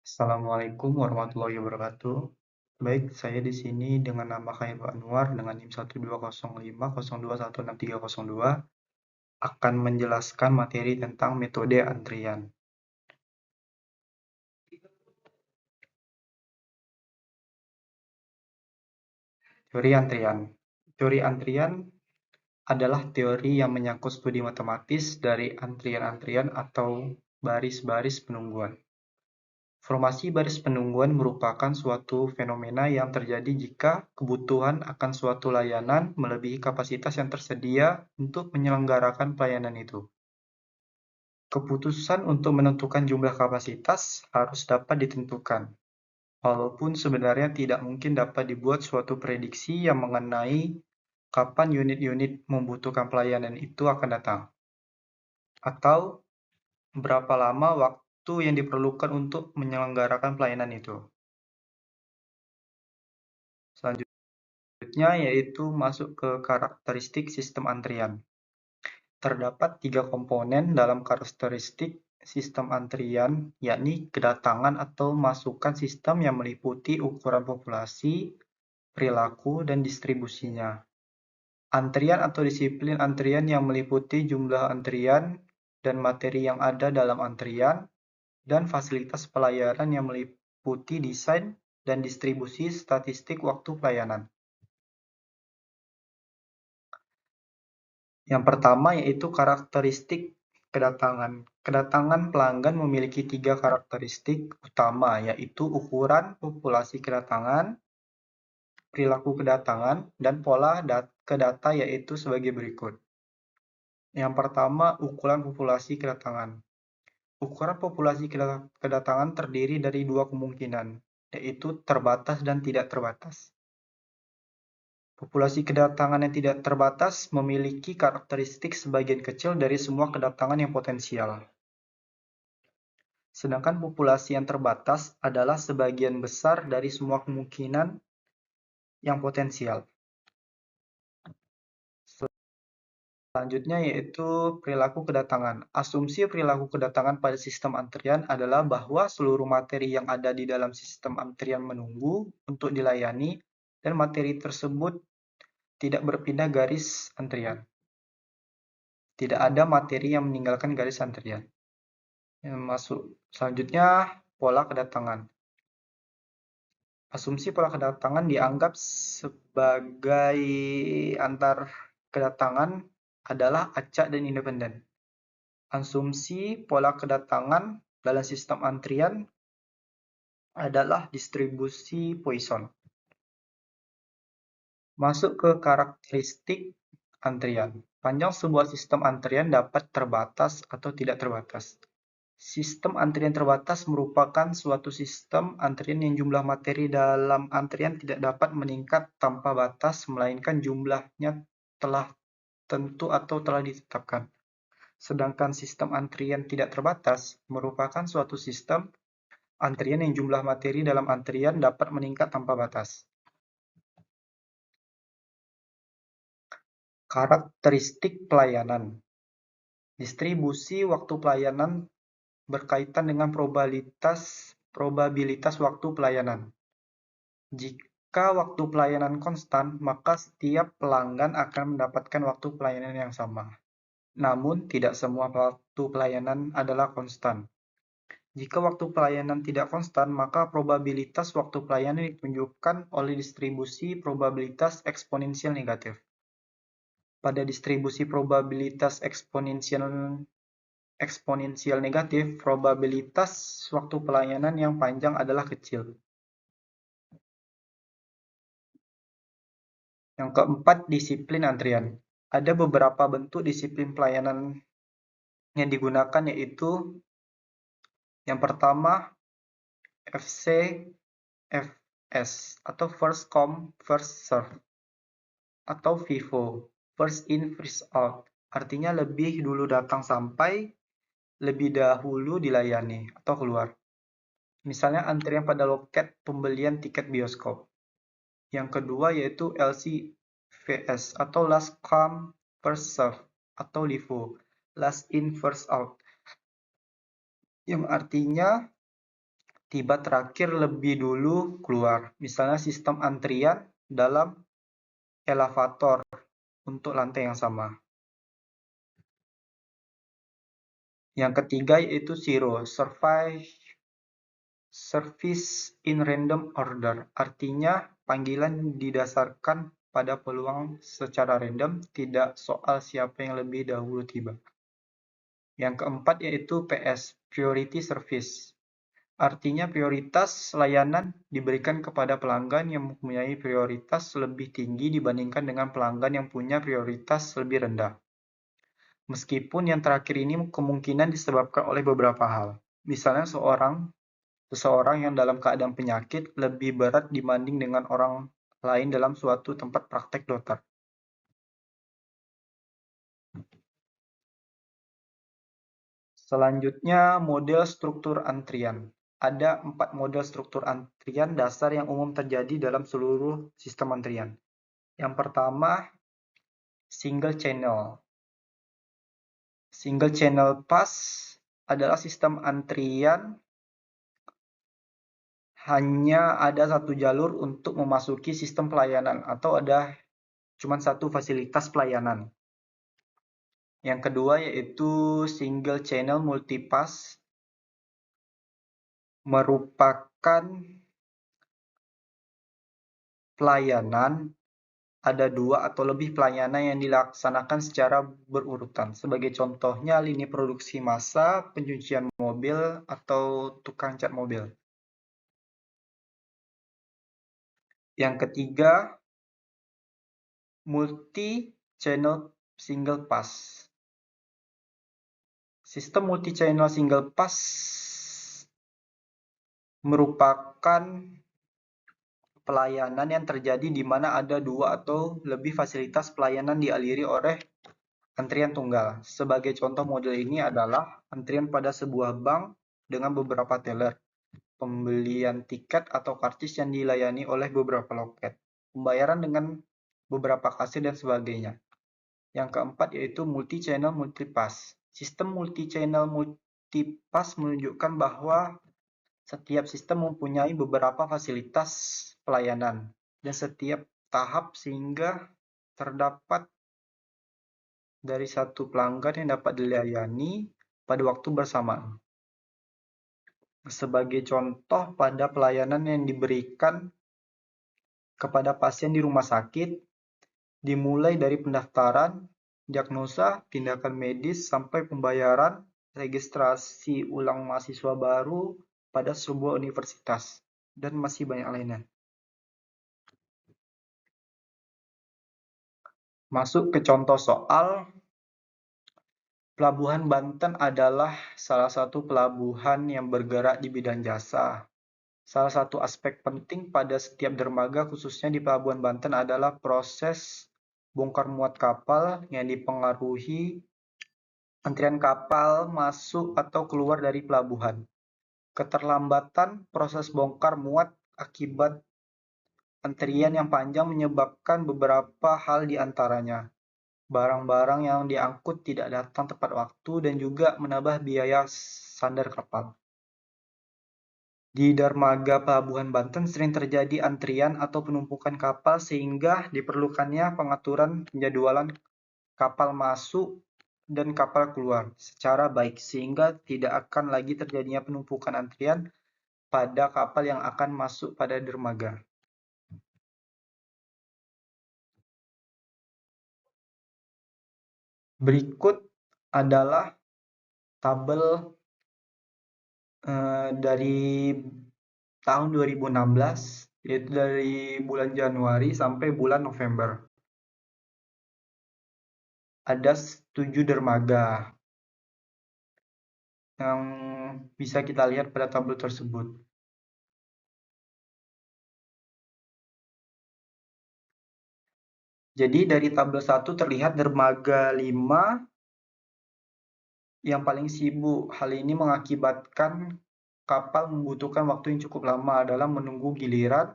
Assalamualaikum warahmatullahi wabarakatuh. Baik, saya di sini dengan nama Khairul Anwar dengan NIM 1205002163302 akan menjelaskan materi tentang metode antrian. Teori antrian. Teori antrian adalah teori yang menyangkut studi matematis dari antrian-antrian atau baris-baris penungguan. Formasi baris penungguan merupakan suatu fenomena yang terjadi jika kebutuhan akan suatu layanan melebihi kapasitas yang tersedia untuk menyelenggarakan pelayanan itu. Keputusan untuk menentukan jumlah kapasitas harus dapat ditentukan, walaupun sebenarnya tidak mungkin dapat dibuat suatu prediksi yang mengenai kapan unit-unit membutuhkan pelayanan itu akan datang, atau berapa lama waktu yang diperlukan untuk menyelenggarakan pelayanan itu. Selanjutnya yaitu masuk ke karakteristik sistem antrian. Terdapat 3 komponen dalam karakteristik sistem antrian, yakni kedatangan atau masukan sistem yang meliputi ukuran populasi, perilaku, dan distribusinya. Antrian atau disiplin antrian yang meliputi jumlah antrian dan materi yang ada dalam antrian, dan fasilitas pelayanan yang meliputi desain dan distribusi statistik waktu pelayanan. Yang pertama yaitu karakteristik kedatangan. Kedatangan pelanggan memiliki 3 karakteristik utama, yaitu ukuran populasi kedatangan, perilaku kedatangan, dan pola ke data yaitu sebagai berikut. Yang pertama, ukuran populasi kedatangan. Ukuran populasi kedatangan terdiri dari 2 kemungkinan, yaitu terbatas dan tidak terbatas. Populasi kedatangan yang tidak terbatas memiliki karakteristik sebagian kecil dari semua kedatangan yang potensial. Sedangkan populasi yang terbatas adalah sebagian besar dari semua kemungkinan yang potensial. Selanjutnya yaitu perilaku kedatangan. Asumsi perilaku kedatangan pada sistem antrian adalah bahwa seluruh materi yang ada di dalam sistem antrian menunggu untuk dilayani dan materi tersebut tidak berpindah garis antrian. Tidak ada materi yang meninggalkan garis antrian. Selanjutnya, pola kedatangan. Asumsi pola kedatangan dianggap sebagai antar kedatangan adalah acak dan independen. Asumsi pola kedatangan dalam sistem antrian adalah distribusi Poisson. Masuk ke karakteristik antrian. Panjang sebuah sistem antrian dapat terbatas atau tidak terbatas. Sistem antrian terbatas merupakan suatu sistem antrian yang jumlah materi dalam antrian tidak dapat meningkat tanpa batas, melainkan jumlahnya telah tentu atau telah ditetapkan. Sedangkan sistem antrian tidak terbatas merupakan suatu sistem antrian yang jumlah materi dalam antrian dapat meningkat tanpa batas. Karakteristik pelayanan. Distribusi waktu pelayanan berkaitan dengan probabilitas waktu pelayanan. Jika waktu pelayanan konstan, maka setiap pelanggan akan mendapatkan waktu pelayanan yang sama. Namun, tidak semua waktu pelayanan adalah konstan. Jika waktu pelayanan tidak konstan, maka probabilitas waktu pelayanan ditunjukkan oleh distribusi probabilitas eksponensial negatif. Pada distribusi probabilitas eksponensial negatif, probabilitas waktu pelayanan yang panjang adalah kecil. Yang keempat, disiplin antrian. Ada beberapa bentuk disiplin pelayanan yang digunakan, yaitu yang pertama, FCFS atau First Come, First Serve, atau FIFO, First In, First Out. Artinya lebih dulu datang sampai, lebih dahulu dilayani atau keluar. Misalnya antrian pada loket pembelian tiket bioskop. Yang kedua yaitu LCFS atau Last Come, First Serve, atau LIFO, Last In, First Out. Yang artinya tiba terakhir lebih dulu keluar. Misalnya sistem antrian dalam elevator untuk lantai yang sama. Yang ketiga yaitu zero, service in random order. Artinya panggilan didasarkan pada peluang secara random, tidak soal siapa yang lebih dahulu tiba. Yang keempat yaitu PS, priority service. Artinya prioritas layanan diberikan kepada pelanggan yang mempunyai prioritas lebih tinggi dibandingkan dengan pelanggan yang punya prioritas lebih rendah. Meskipun yang terakhir ini kemungkinan disebabkan oleh beberapa hal. Misalnya seseorang yang dalam keadaan penyakit lebih berat dibanding dengan orang lain dalam suatu tempat praktek dokter. Selanjutnya, model struktur antrian. Ada 4 model struktur antrian dasar yang umum terjadi dalam seluruh sistem antrian. Yang pertama, single channel. Single channel pass adalah sistem antrian hanya ada satu jalur untuk memasuki sistem pelayanan atau ada cuma satu fasilitas pelayanan. Yang kedua yaitu single channel multipass, merupakan pelayanan ada 2 atau lebih pelayanan yang dilaksanakan secara berurutan. Sebagai contohnya lini produksi massa, pencucian mobil, atau tukang cat mobil. Yang ketiga, multi-channel single pass. Sistem multi-channel single pass merupakan pelayanan yang terjadi di mana ada 2 atau lebih fasilitas pelayanan dialiri oleh antrian tunggal. Sebagai contoh model ini adalah antrian pada sebuah bank dengan beberapa teller, pembelian tiket atau karcis yang dilayani oleh beberapa loket, pembayaran dengan beberapa kasir dan sebagainya. Yang keempat yaitu multi-channel multipass. Sistem multi-channel multipass menunjukkan bahwa setiap sistem mempunyai beberapa fasilitas pelayanan dan setiap tahap sehingga terdapat dari satu pelanggan yang dapat dilayani pada waktu bersamaan. Sebagai contoh pada pelayanan yang diberikan kepada pasien di rumah sakit, dimulai dari pendaftaran, diagnosa, tindakan medis, sampai pembayaran, registrasi ulang mahasiswa baru pada sebuah universitas, dan masih banyak lainnya. Masuk ke contoh soal. Pelabuhan Banten adalah salah satu pelabuhan yang bergerak di bidang jasa. Salah satu aspek penting pada setiap dermaga, khususnya di Pelabuhan Banten, adalah proses bongkar muat kapal yang dipengaruhi antrian kapal masuk atau keluar dari pelabuhan. Keterlambatan proses bongkar muat akibat antrian yang panjang menyebabkan beberapa hal di antaranya. Barang-barang yang diangkut tidak datang tepat waktu dan juga menambah biaya sandar kapal. Di dermaga Pelabuhan Banten sering terjadi antrian atau penumpukan kapal sehingga diperlukannya pengaturan penjadwalan kapal masuk dan kapal keluar secara baik sehingga tidak akan lagi terjadinya penumpukan antrian pada kapal yang akan masuk pada dermaga. Berikut adalah tabel dari tahun 2016, yaitu dari bulan Januari sampai bulan November. Ada 7 dermaga yang bisa kita lihat pada tabel tersebut. Jadi dari tabel 1 terlihat dermaga 5 yang paling sibuk. Hal ini mengakibatkan kapal membutuhkan waktu yang cukup lama dalam menunggu giliran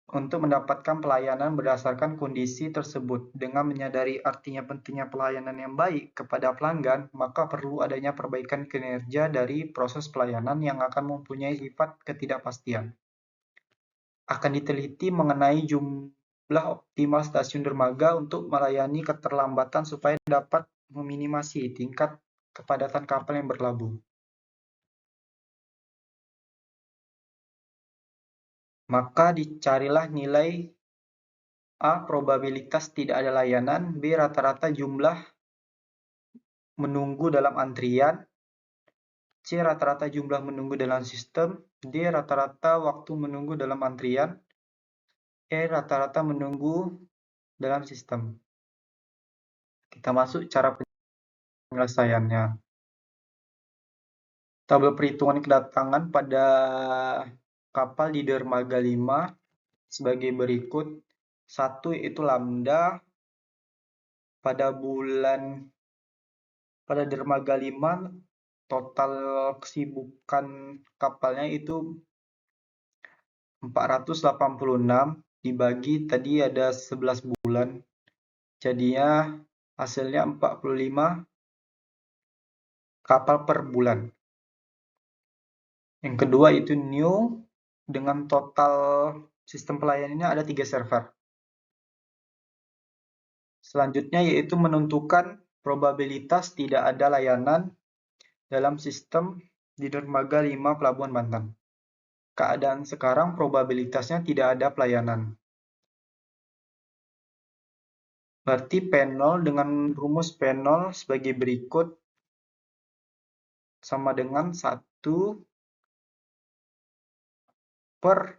untuk mendapatkan pelayanan berdasarkan kondisi tersebut. Dengan menyadari artinya pentingnya pelayanan yang baik kepada pelanggan, maka perlu adanya perbaikan kinerja dari proses pelayanan yang akan mempunyai sifat ketidakpastian. Akan diteliti mengenai jumlah optimal stasiun dermaga untuk melayani keterlambatan supaya dapat meminimasi tingkat kepadatan kapal yang berlabuh. Maka dicarilah nilai A. Probabilitas tidak ada layanan. B. Rata-rata jumlah menunggu dalam antrian. C. Rata-rata jumlah menunggu dalam sistem. D. Rata-rata waktu menunggu dalam antrian. E. Rata-rata menunggu dalam sistem. Kita masuk cara penyelesaiannya. Tabel perhitungan kedatangan pada kapal di dermaga 5 sebagai berikut. 1 yaitu lambda pada dermaga 5 total kesibukan kapalnya itu 486 dibagi tadi ada 11 bulan. Jadinya hasilnya 45 kapal per bulan. Yang kedua itu new dengan total sistem pelayanannya ada 3 server. Selanjutnya yaitu menentukan probabilitas tidak ada layanan dalam sistem di dermaga 5 Pelabuhan Banten. Keadaan sekarang probabilitasnya tidak ada pelayanan. Berarti P0 dengan rumus P0 sebagai berikut sama dengan 1 per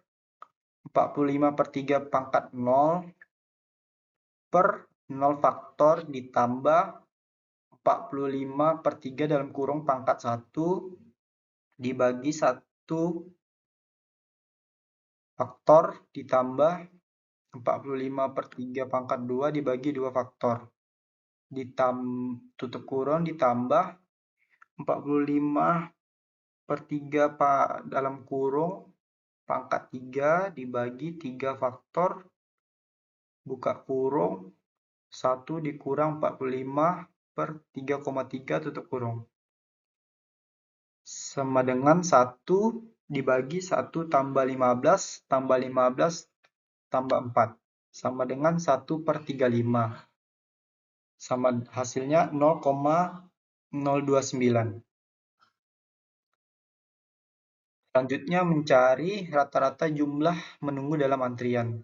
45/3 pangkat 0 per 0 faktor ditambah 45/3 dalam kurung pangkat 1 dibagi 1 faktor ditambah 45/3 pangkat 2 dibagi 2 faktor. Tutup kurung ditambah 45/3 dalam kurung pangkat 3 dibagi 3 faktor buka kurung 1 dikurang 45/3,3 tutup kurung. Sama dengan 1 dibagi 1 tambah 15 tambah 15 tambah 4. Sama dengan 1/35. Sama hasilnya 0,029. Selanjutnya mencari rata-rata jumlah menunggu dalam antrian.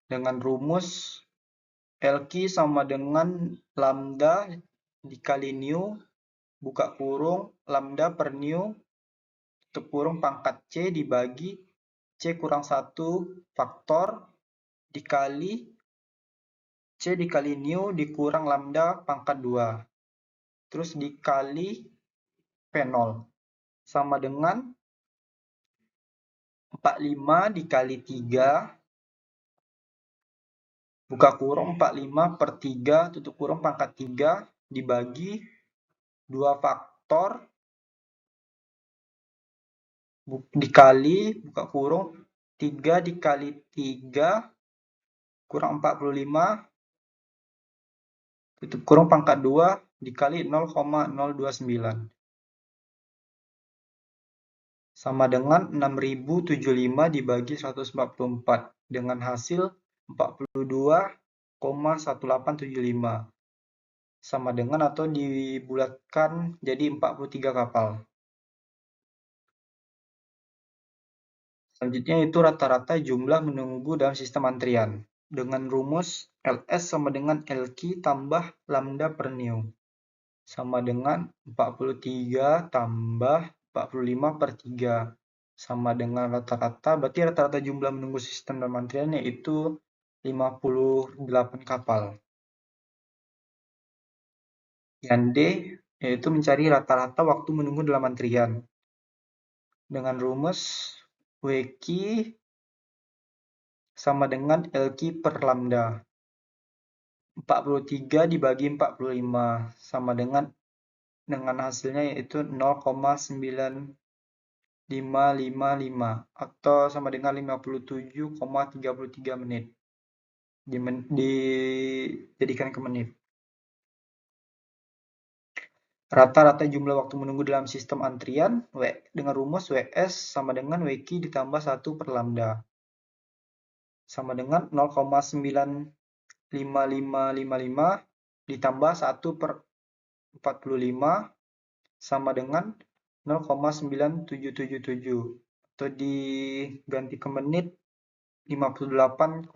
Dengan rumus LQ sama dengan lambda dikali new buka kurung lambda per new tutup kurung pangkat C dibagi C kurang 1 faktor dikali C dikali new dikurang lambda pangkat 2. Terus dikali P0. Sama dengan 45 dikali 3 buka kurung 45/3 tutup kurung pangkat 3 dibagi 2 faktor dikali buka kurung 3 dikali 3 kurang 45 tutup kurung pangkat 2 dikali 0,029 sama dengan 6075 dibagi 144 dengan hasil 42,1875 sama dengan atau dibulatkan jadi 43 kapal. Selanjutnya itu rata-rata jumlah menunggu dalam sistem antrian dengan rumus LS sama dengan LQ tambah lambda per new sama dengan 43 tambah 45/3 sama dengan rata-rata, berarti rata-rata jumlah menunggu sistem dalam antrian yaitu 58 kapal. Yang D yaitu mencari rata-rata waktu menunggu dalam antrian dengan rumus WQ sama dengan LQ per lambda. 43 dibagi 45 sama dengan hasilnya yaitu 0,9 555 atau sama dengan 57,33 menit. Dijadikan ke menit. Rata-rata jumlah waktu menunggu dalam sistem antrian dengan rumus WS sama dengan WQ ditambah 1 per lambda. Sama dengan 0,95555 ditambah 1 per 45 sama dengan 0,9777 atau diganti ke menit 58,66.